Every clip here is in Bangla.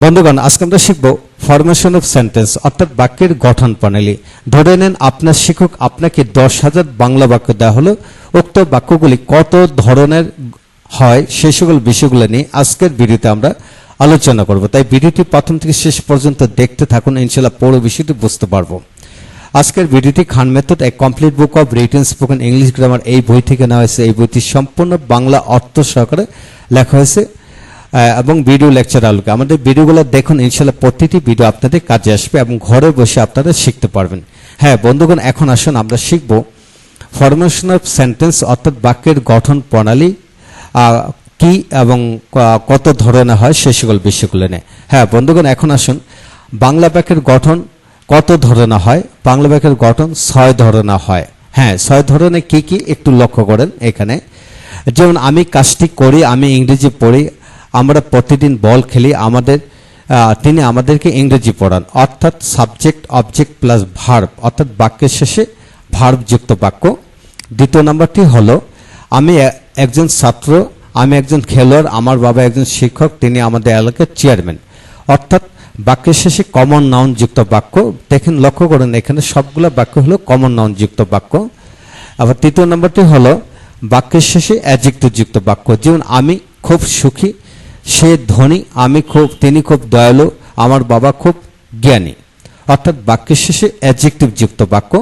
বন্ধুগণ, আজকে আমরা শিখব ফরমেশন অফ সেন্টেন্স অর্থাৎ বাক্যের গঠন প্রণালী। ধরে নেন আপনার শিক্ষক আপনাকে 10,000 বাংলা বাক্য দেওয়া হলো। উক্ত বাক্যগুলি কত ধরনের হয় সেই সকল বিষয়গুলো নিয়ে আজকের ভিডিওতে আমরা আলোচনা করব। তাই ভিডিওটি প্রথম থেকে শেষ পর্যন্ত দেখতে থাকুন, ইনশাআল্লাহ পুরো বিষয়টি বুঝতে পারবো। আজকের ভিডিওটি Khan method a complete book of written spoken English grammar এই বই থেকে নেওয়া হয়েছে। এই বইটি সম্পূর্ণ বাংলা অর্থ সহকারে লেখা হয়েছে এবং ভিডিও লেকচার আলোকে আমাদের ভিডিওগুলো দেখুন, ইনশাআল্লাহ প্রতিটি ভিডিও আপনাদের কাজে আসবে এবং ঘরে বসে আপনারা শিখতে পারবেন। হ্যাঁ বন্ধুগণ, এখন আসুন আমরা শিখব ফরমেশন অফ সেন্টেন্স অর্থাৎ বাক্যের গঠন প্রণালী কি এবং কত ধরনের হয় সে সকল বিষয়গুলো নিয়ে। হ্যাঁ বন্ধুগণ, এখন আসুন বাংলা বাক্যের গঠন কত ধরনের হয়। বাংলা বাক্যের গঠন 6 ধরনের হয়। হ্যাঁ, 6 ধরনের কি কি একটু লক্ষ্য করেন এখানে। যেমন আমি কাজটি করি, আমি ইংরেজি পড়ি, আমরা প্রতিদিন বল খেলি, তিনি আমাদেরকে ইংরেজি পড়ান। অর্থাৎ সাবজেক্ট অবজেক্ট প্লাস ভার্ব অর্থাৎ বাক্যের শেষে ভার্ব যুক্ত বাক্য। দ্বিতীয় নম্বরটি হলো আমি একজন ছাত্র, আমি একজন খেলোয়াড়, আমার বাবা একজন শিক্ষক, তিনি আমাদের এলাকার চেয়ারম্যান। অর্থাৎ বাক্যের শেষে কমন নাউন যুক্ত বাক্য। দেখেন, লক্ষ্য করেন এখানে সবগুলো বাক্য হলো কমন নাউন যুক্ত বাক্য। আবার তৃতীয় নম্বরটি হলো বাক্যের শেষে অ্যাডজেক্টিভ যুক্ত বাক্য। যেমন আমি খুব সুখী, সে ধনী, তিনি খুব দয়ালু, আমার বাবা খুব জ্ঞানী। অর্থাৎ বাক্যের শেষে অ্যাডজেক্টিভ যুক্ত বাক্য।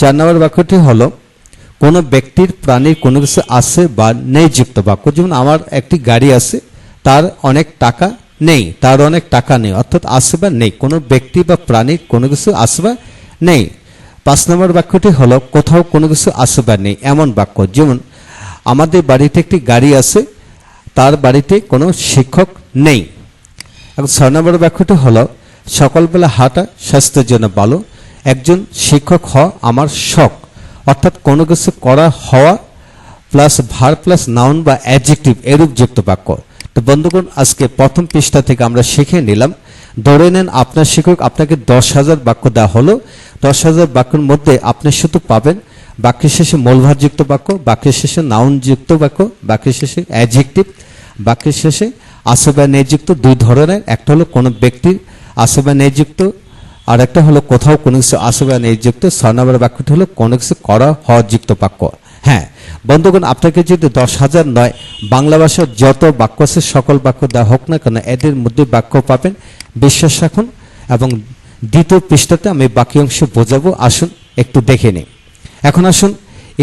4 নম্বর বাক্যটি হলো কোনো ব্যক্তির প্রাণীর কোনো কিছু আছে বা নেই যুক্ত বাক্য। যেমন আমার একটি গাড়ি আছে, তার অনেক টাকা নেই, তার অনেক টাকা নেই। অর্থাৎ আছে বা নেই, কোনো ব্যক্তি বা প্রাণীর কোনো কিছু আছে বা নেই। 5 নম্বর বাক্যটি হলো কোথাও কোনো কিছু আছে বা নেই এমন বাক্য। যেমন আমাদের বাড়িতে একটি গাড়ি আছে, তার বাড়িতে কোনো শিক্ষক নেই। এবং 6 নম্বর বাক্যটি হলো সকালবেলা হাঁটা স্বাস্থ্যের জন্য ভালো, একজন শিক্ষক হওয়া আমার শখ। অর্থাৎ কোনো কিছু করা হওয়া প্লাস ভার্ব প্লাস নাউন বা অ্যাডজেক্টিভ এরূপ যুক্ত বাক্য। তো বন্ধুগণ, আজকে প্রথম পৃষ্ঠা থেকে আমরা শিখে নিলাম। ধরে নেন আপনার শিক্ষক আপনাকে 10,000 বাক্য দেওয়া হলো। 10,000 বাক্যের মধ্যে আপনি শুধু পাবেন বাক্যের শেষে মূলভাব যুক্ত বাক্য, বাক্যের শেষে নাউন যুক্ত বাক্য, বাক্যের শেষে অ্যাডজেক্টিভ, বাক্যের শেষে আছে বা নেই যুক্ত 2 ধরনের। একটা হলো কোনো ব্যক্তির আছে বা নেই যুক্ত, আর একটা হলো কোথাও কোনো কিছু আছে বা নেই যুক্ত। 6 নম্বর বাক্যটি হলো কোনো কিছু করা হওয়া যুক্ত বাক্য। হ্যাঁ বন্ধুগণ, আপনাকে যদি 10,000 নয় বাংলা ভাষার যত বাক্য আছে সকল বাক্য দেওয়া হোক না কেন, এদের মধ্যে বাক্য পাবেন, বিশ্বাস রাখুন। এবং দ্বিতীয় পৃষ্ঠাতে আমি বাকি অংশ বোঝাবো, আসুন একটু দেখে নিই। এখন আসুন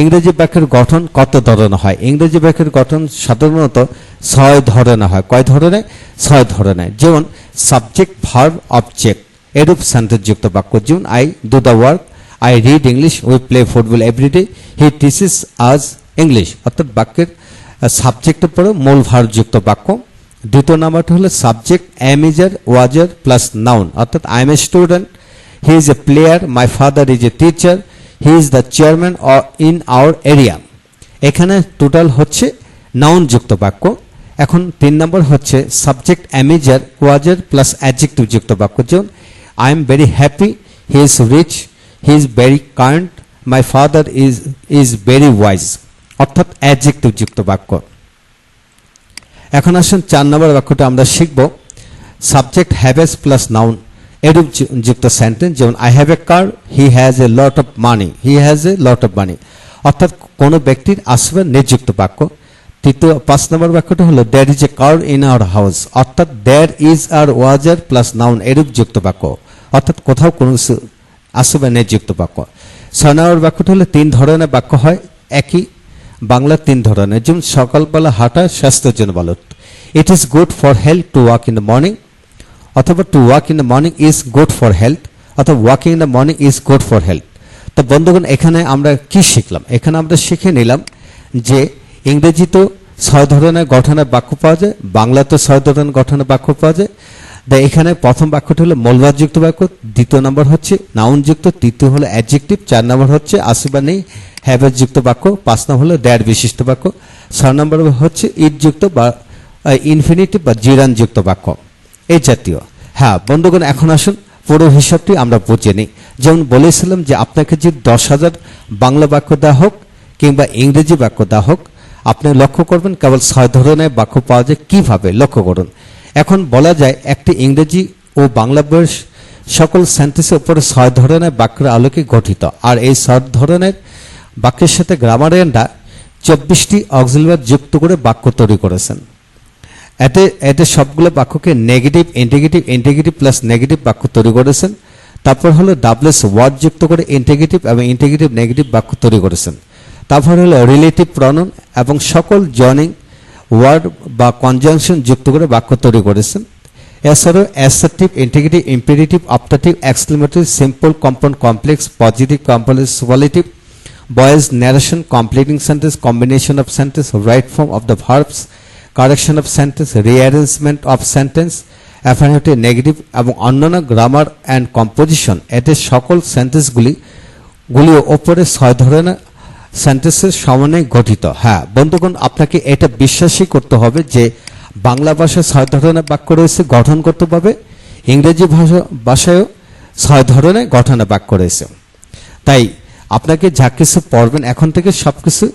ইংরেজি বাক্যের গঠন কত ধরনের হয়। ইংরেজি বাক্যের গঠন সাধারণত 6 ধরনের হয়। কয় ধরনের? 6 ধরনের। যেমন সাবজেক্ট ভার্ব অবজেক্ট এরূপ সেন্টেন্স যুক্ত বাক্য। যেমন I do the work, I read English, we play football every day, he teaches us English. অর্থাৎ বাক্যের সাবজেক্টের পরে মূল ভার্ব যুক্ত বাক্য। দ্বিতীয় নাম্বারটি হলো subject am is are was were plus noun. অর্থাৎ I am a student, he is a player, my father is a teacher, he is the chairman in our area. এখানে টোটাল হচ্ছে নাউন যুক্ত বাক্য। এখন 3 নম্বর হচ্ছে subject am is are was were plus adjective যুক্ত বাক্য। যেমন I am very happy, he is rich, he is very kind, my father is very wise. অর্থাৎ অ্যাডজেক্টিভ যুক্ত বাক্য। এখন আসুন 4 নম্বর বাক্যটা আমরা শিখব সাবজেক্ট হ্যাভেস প্লাস নাউন এরূপ যুক্ত সেন্টেন্স। যেমন I have a car, he has a lot of money, he has a lot of money. অর্থাৎ কোনো ব্যক্তির আসবে নিযুক্ত বাক্য। 5 নম্বর বাক্যটা হলো there is a car in our house. অর্থাৎ there is are was were plus noun এরূপ যুক্ত বাক্য। অর্থাৎ কোথাও কোনো কিছু আসবে নিযুক্ত বাক্য। 6 নম্বর বাক্যটা হলো 3 ধরনের বাক্য হয়, একই বাংলা 3 ধরনের। যেমন সকালবেলা হাঁটা স্বাস্থ্যের জন্য ভালো, it is good for health to walk in the morning. অথবা to walk in the morning is good for health, অথবা walking in the morning is good for health. তো বন্ধুগণ, এখানে আমরা কি শিখলাম? এখানে আমরা শিখে নিলাম যে ইংরেজিতেও 6 ধরনের গঠনের বাক্য পাওয়া যায়, বাংলাতেও 6 ধরনের গঠনের বাক্য পাওয়া যায়। এখানে প্রথম বাক্যটি হলো মূলভাব যুক্ত বাক্য, দ্বিতীয় নম্বর হচ্ছে নাউন যুক্ত, তৃতীয় হলো অ্যাডজেক্টিভ, 4 নম্বর হচ্ছে আছে বা নেই হ্যাভেস যুক্ত বাক্য, 5 নম্বর হলো দ্যার বিশিষ্ট বাক্য, 6 নম্বর হচ্ছে ইট যুক্ত বা ইনফিনিটিভ বা জিরান যুক্ত বাক্য এই জাতীয়। হ্যাঁ বন্ধুগণ, এখন আসুন পুরো হিসাবটি আমরা বুঝে নিই। যেমন বলেছিলাম যে আপনাকে যদি 10,000 বাংলা বাক্য দেওয়া হোক কিংবা ইংরেজি বাক্য দেওয়া হোক, আপনি লক্ষ্য করবেন কেবল 6 ধরনের বাক্য পাওয়া যায়। কিভাবে লক্ষ্য করুন। এখন বলা যায় একটি ইংরেজি ও বাংলা বইয়ের সকল সেন্টেন্সের উপরে 6 ধরনের বাক্যের আলোকে গঠিত। আর এই 6 ধরনের বাক্যের সাথে গ্রামারিয়ানরা 24টি অক্সিলারি যুক্ত করে বাক্য তৈরি করেছেন। এতে সবগুলো বাক্যকে নেগেটিভ ইন্টিগ্রেটিভ প্লাস নেগেটিভ বাক্য তৈরি করেছেন। তারপর হলো ডাবলএস ওয়ার্ড যুক্ত করে ইন্টিগ্রেটিভ এবং ইন্টিগ্রেটিভ নেগেটিভ বাক্য তৈরি করেছেন। তারপর হলো রিলেটিভ প্রনাউন এবং সকল জয়নিং ওয়ার্ড বা কনজাংশন যুক্ত করে বাক্য তৈরি করেছেন। এছাড়াও assertive, interrogative, imperative, optative, exclamatory, simple, compound, complex, positive, compulsory, superlative, voice, narration, completing sentence, combination of sentence, right form of the verbs, correction of sentence, rearrangement of sentence, affirmative, negative এবং অন্যান্য গ্রামার অ্যান্ড কম্পোজিশন। এতে সকল সেন্টেন্সগুলিও ওপরে 6 ধরনের সেন্টেন্সের সমন্বয়ে গঠিত। হ্যাঁ বন্ধুগণ, আপনাকে এটা বিশ্বাসই করতে হবে যে বাংলা ভাষায় 6 ধরনের বাক্য রয়েছে গঠনগতভাবে, ইংরেজি ভাষায়ও 6 ধরনের গঠনের বাক্য রয়েছে। তাই আপনাকে যা কিছু পড়বেন এখন থেকে সবকিছু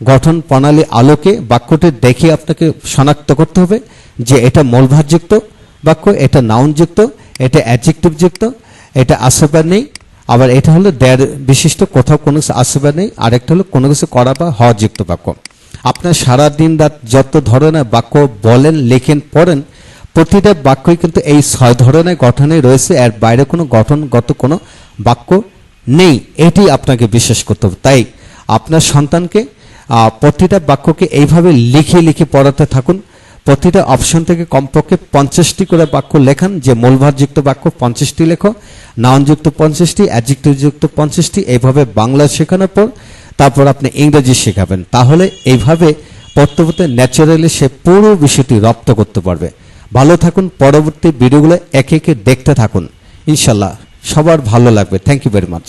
গঠন প্রণালী আলোকে বাক্যটি দেখে আপনাকে শনাক্ত করতে হবে যে এটা মূলভাবযুক্ত বাক্য, এটা নাউনযুক্ত, এটা অ্যাডজেক্টিভযুক্ত, এটা আসবা নেই, আবার এটা হলো দেয়ার বিশিষ্ট, কোথাও কোনো কিছু আসবা নেই, আরেকটা হলো কোনো কিছু করা বা হওয়া যুক্ত বাক্য। আপনার সারা দিন রাত যত ধরনের বাক্য বলেন, লেখেন, পড়েন, প্রতিটা বাক্যই কিন্তু এই 6 ধরনের গঠনে রয়েছে। এর বাইরে কোনো গঠনগত কোনো বাক্য নেই, এটি আপনাকে বিশ্বাস করতে হবে। তাই আপনার সন্তানকে প্রতিটা বাক্যকে এইভাবে লিখে লিখে পড়াতে থাকুন। প্রতিটা অপশন থেকে কমপক্ষে 50টি করে বাক্য লেখান, যে মূলভাবযুক্ত বাক্য 50টি লেখো, নাউনযুক্ত 50টি, অ্যাডজেক্টিভযুক্ত 50টি। এইভাবে বাংলা শেখানোর পর তারপর আপনি ইংরেজি শেখাবেন। তাহলে এইভাবে পড়তে পড়তে ন্যাচারালি সে পুরো বিষয়টি রপ্ত করতে পারবে। ভালো থাকুন, পরবর্তী ভিডিওগুলো একে একে দেখতে থাকুন, ইনশাল্লাহ সবার ভালো লাগবে। Thank you very much.